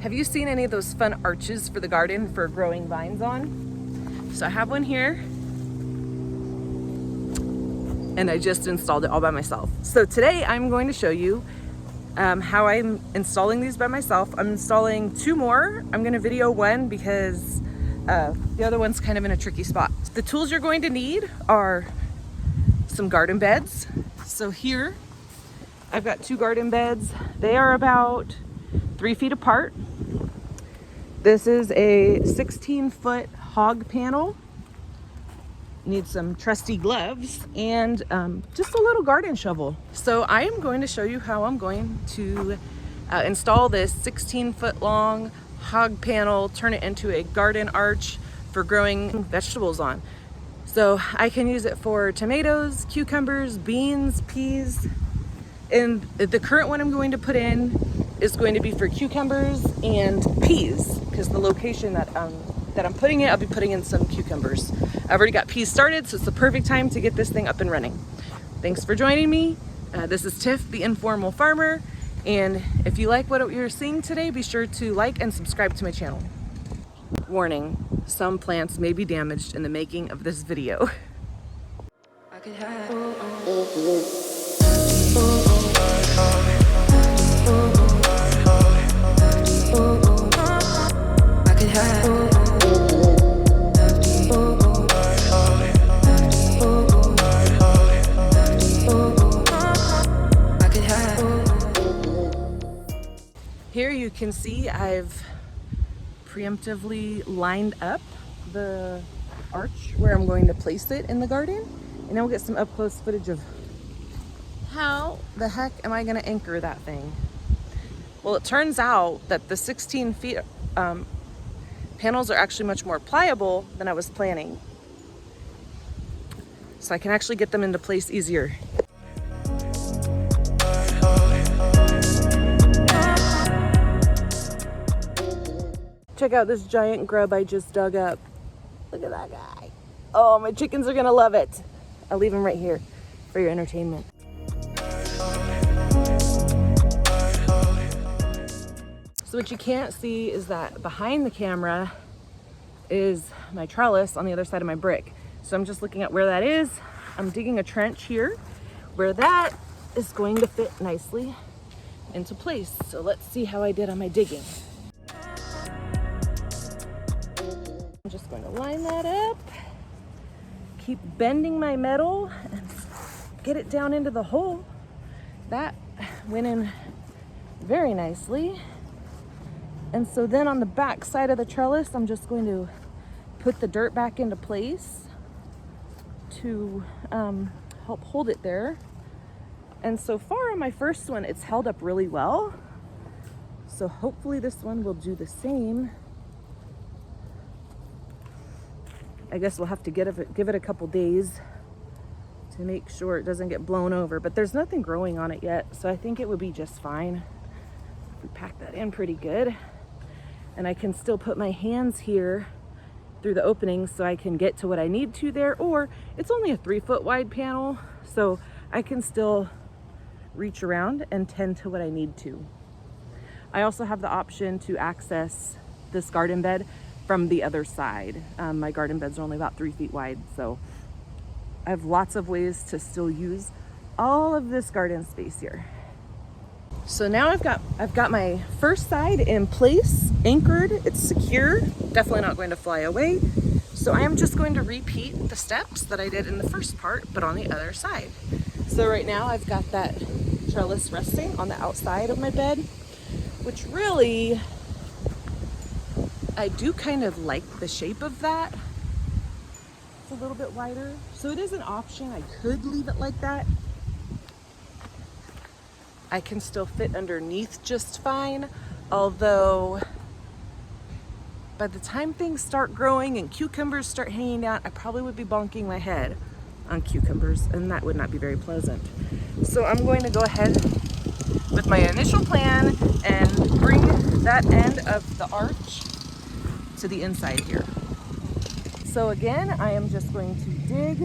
Have you seen any of those fun arches for the garden for growing vines on? So I have one here, and I just installed it all by myself. So today I'm going to show you how I'm installing these by myself. I'm installing 2 more. I'm gonna video one because the other one's kind of in a tricky spot. The tools you're going to need are some garden beds. So here, I've got 2 garden beds. They are about 3 feet apart. This is a 16-foot hog panel. Need some trusty gloves and just a little garden shovel. So I am going to show you how I'm going to install this 16-foot long hog panel, turn it into a garden arch for growing vegetables on. So I can use it for tomatoes, cucumbers, beans, peas, and the current one I'm going to put in is going to be for cucumbers and peas, because the location that I'm putting it, I'll be putting in some cucumbers. I've already got peas started, so it's the perfect time to get this thing up and running. Thanks for joining me. This is Tiff, the Informal Farmer, and if you like what you're seeing today, be sure to like and subscribe to my channel. Warning, some plants may be damaged in the making of this video. I could have Here you can see I've preemptively lined up the arch where I'm going to place it in the garden, and then we'll get some up close footage of how the heck am I going to anchor that thing. Well, it turns out that the 16 feet panels are actually much more pliable than I was planning, so I can actually get them into place easier. Check out this giant grub I just dug up. Look at that guy. Oh, my chickens are gonna love it. I'll leave him right here for your entertainment. So what you can't see is that behind the camera is my trellis on the other side of my brick. So I'm just looking at where that is. I'm digging a trench here where that is going to fit nicely into place. So let's see how I did on my digging. I'm just going to line that up, keep bending my metal and get it down into the hole. That went in very nicely. And so then on the back side of the trellis, I'm just going to put the dirt back into place to help hold it there. And so far on my first one, it's held up really well. So hopefully this one will do the same. I guess we'll have to give it a couple days to make sure it doesn't get blown over, but there's nothing growing on it yet, so I think it would be just fine. We pack that in pretty good, and I can still put my hands here through the openings so I can get to what I need to there, or it's only a 3-foot wide panel, so I can still reach around and tend to what I need to. I also have the option to access this garden bed from the other side. My garden beds are only about 3 feet wide, so I have lots of ways to still use all of this garden space here. So now I've got my first side in place, anchored, it's secure, definitely not going to fly away. So I am just going to repeat the steps that I did in the first part, but on the other side. So right now I've got that trellis resting on the outside of my bed, which really, I do kind of like the shape of that. It's a little bit wider. So it is an option. I could leave it like that. I can still fit underneath just fine. Although by the time things start growing and cucumbers start hanging down, I probably would be bonking my head on cucumbers, and that would not be very pleasant. So I'm going to go ahead with my initial plan and bring that end of the arch to the inside here. So again, I am just going to dig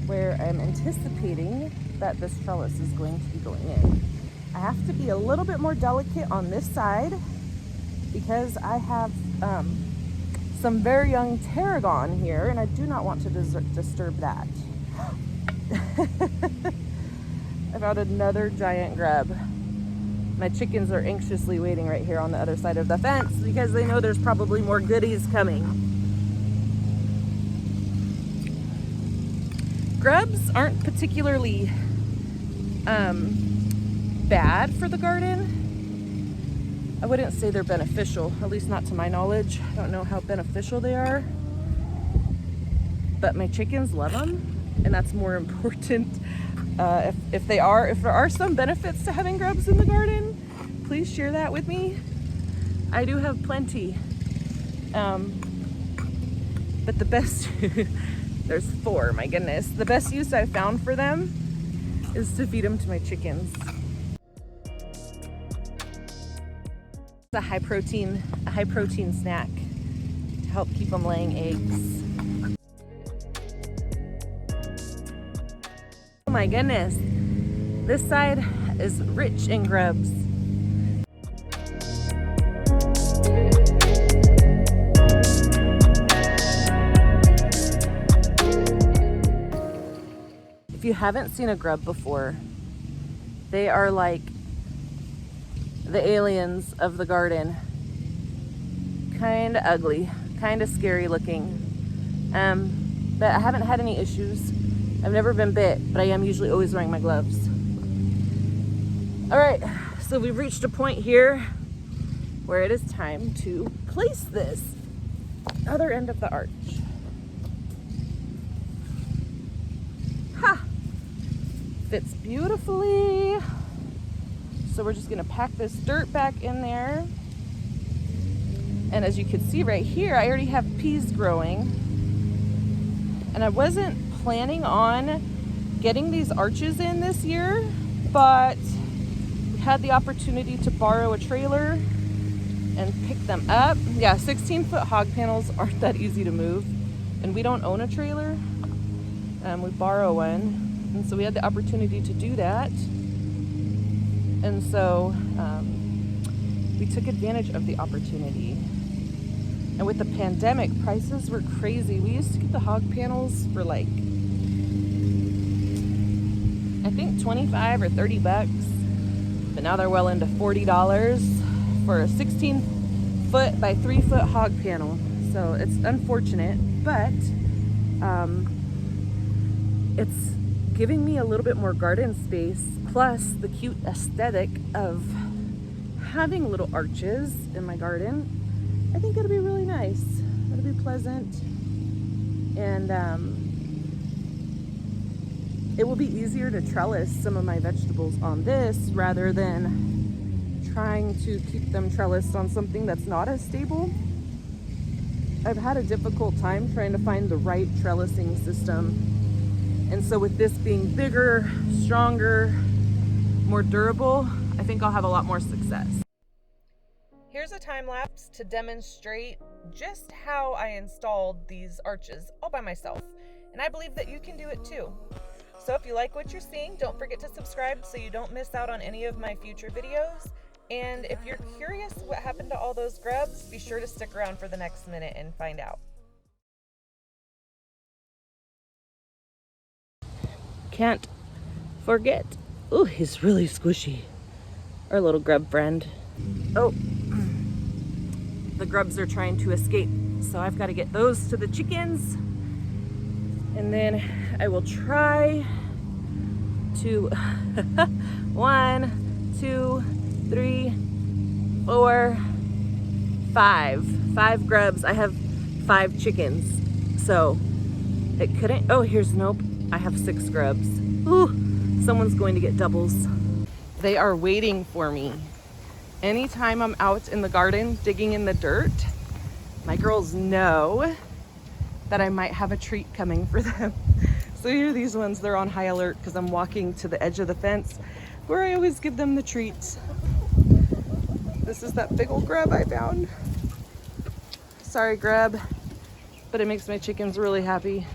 where I'm anticipating that this trellis is going to be going in. I have to be a little bit more delicate on this side because I have some very young tarragon here, and I do not want to disturb that. I found another giant grub. My chickens are anxiously waiting right here on the other side of the fence because they know there's probably more goodies coming. Grubs aren't particularly bad for the garden. I wouldn't say they're beneficial, at least not to my knowledge. I don't know how beneficial they are, but my chickens love them, and that's more important. If there are some benefits to having grubs in the garden, please share that with me. I do have plenty, but the best there's 4, my goodness. The best use I've found for them is to feed them to my chickens. It's a high protein snack to help keep them laying eggs. Oh my goodness, this side is rich in grubs. If you haven't seen a grub before, they are like the aliens of the garden. Kind of ugly, kind of scary looking. But I haven't had any issues. I've never been bit, but I am usually always wearing my gloves. All right, so we've reached a point here where it is time to place this other end of the arch. Ha! Fits beautifully. So we're just gonna pack this dirt back in there. And as you can see right here, I already have peas growing. And I wasn't planning on getting these arches in this year, but we had the opportunity to borrow a trailer and pick them up. Yeah, 16-foot hog panels aren't that easy to move, and we don't own a trailer. We borrow one, and so we had the opportunity to do that. And so we took advantage of the opportunity. And with the pandemic, prices were crazy. We used to get the hog panels for like, I think 25 or 30 bucks, but now they're well into $40 for a 16-foot by 3-foot hog panel. So it's unfortunate, but it's giving me a little bit more garden space, plus the cute aesthetic of having little arches in my garden. I think it'll be really nice. It'll be pleasant, and it will be easier to trellis some of my vegetables on this rather than trying to keep them trellised on something that's not as stable. I've had a difficult time trying to find the right trellising system. And so with this being bigger, stronger, more durable, I think I'll have a lot more success. Here's a time lapse to demonstrate just how I installed these arches all by myself. And I believe that you can do it too. So if you like what you're seeing, don't forget to subscribe so you don't miss out on any of my future videos. And if you're curious what happened to all those grubs, be sure to stick around for the next minute and find out. Can't forget. Ooh, he's really squishy. Our little grub friend. Oh, the grubs are trying to escape. So I've got to get those to the chickens. And then I will try to 1, 2, 3, 4, 5. 5 grubs. I have 5 chickens. So it couldn't. Oh, here's nope. I have 6 grubs. Ooh, someone's going to get doubles. They are waiting for me. Anytime I'm out in the garden digging in the dirt, my girls know that I might have a treat coming for them. So here are these ones. They're on high alert because I'm walking to the edge of the fence where I always give them the treats. This is that big old grub I found. Sorry, grub, but it makes my chickens really happy.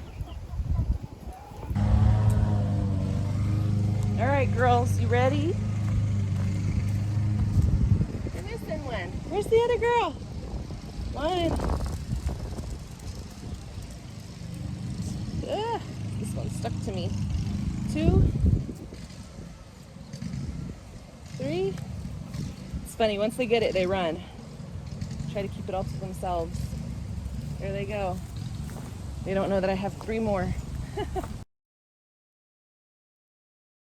All right, girls, you ready? You're missing one. one. Where's the other girl? One. This one's stuck to me. 2, 3. It's funny, once they get it, they run. Try to keep it all to themselves. There they go. They don't know that I have 3 more.